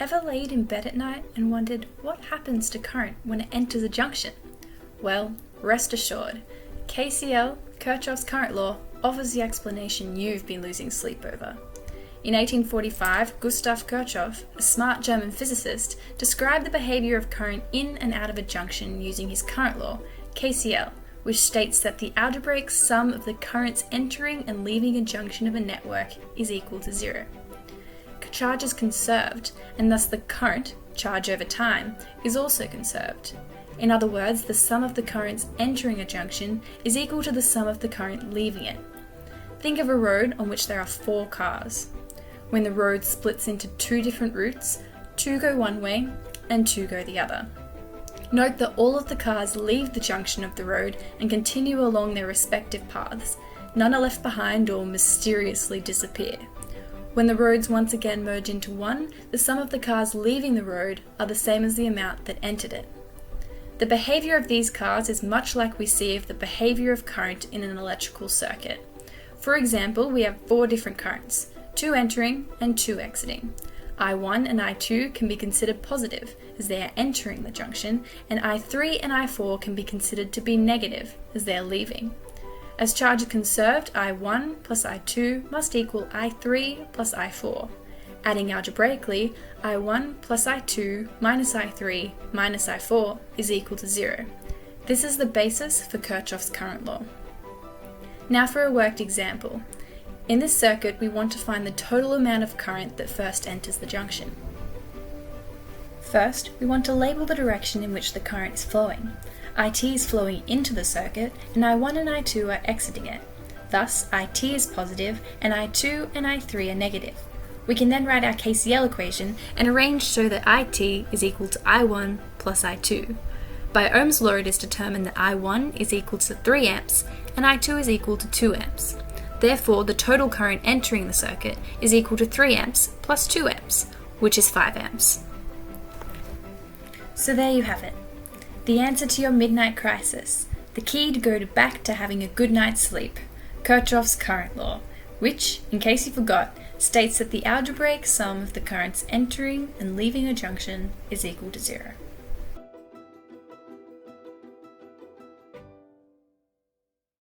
Ever laid in bed at night and wondered what happens to current when it enters a junction? Well, rest assured, KCL, Kirchhoff's current law, offers the explanation you've been losing sleep over. In 1845, Gustav Kirchhoff, a smart German physicist, described the behavior of current in and out of a junction using his current law, KCL, which states that the algebraic sum of the currents entering and leaving a junction of a network is equal to zero. Charge is conserved, and thus the current, charge over time, is also conserved. In other words, the sum of the currents entering a junction is equal to the sum of the current leaving it. Think of a road on which there are 4 cars. When the road splits into 2 different routes, 2 go one way and 2 go the other. Note that all of the cars leave the junction of the road and continue along their respective paths. None are left behind or mysteriously disappear. When the roads once again merge into one, the sum of the cars leaving the road are the same as the amount that entered it. The behavior of these cars is much like we see of the behavior of current in an electrical circuit. For example, we have 4 different currents, 2 entering and 2 exiting. I1 and I2 can be considered positive as they are entering the junction, and I3 and I4 can be considered to be negative as they are leaving. As charge is conserved, I1 plus I2 must equal I3 plus I4. Adding algebraically, I1 plus I2 minus I3 minus I4 is equal to 0. This is the basis for Kirchhoff's current law. Now for a worked example. In this circuit, we want to find the total amount of current that first enters the junction. First, we want to label the direction in which the current is flowing. IT is flowing into the circuit, and I1 and I2 are exiting it. Thus, IT is positive, and I2 and I3 are negative. We can then write our KCL equation and arrange so that IT is equal to I1 plus I2. By Ohm's law, it is determined that I1 is equal to 3 amps, and I2 is equal to 2 amps. Therefore, the total current entering the circuit is equal to 3 amps plus 2 amps, which is 5 amps. So there you have it. The answer to your midnight crisis, the key to go back to having a good night's sleep, Kirchhoff's current law, which, in case you forgot, states that the algebraic sum of the currents entering and leaving a junction is equal to 0.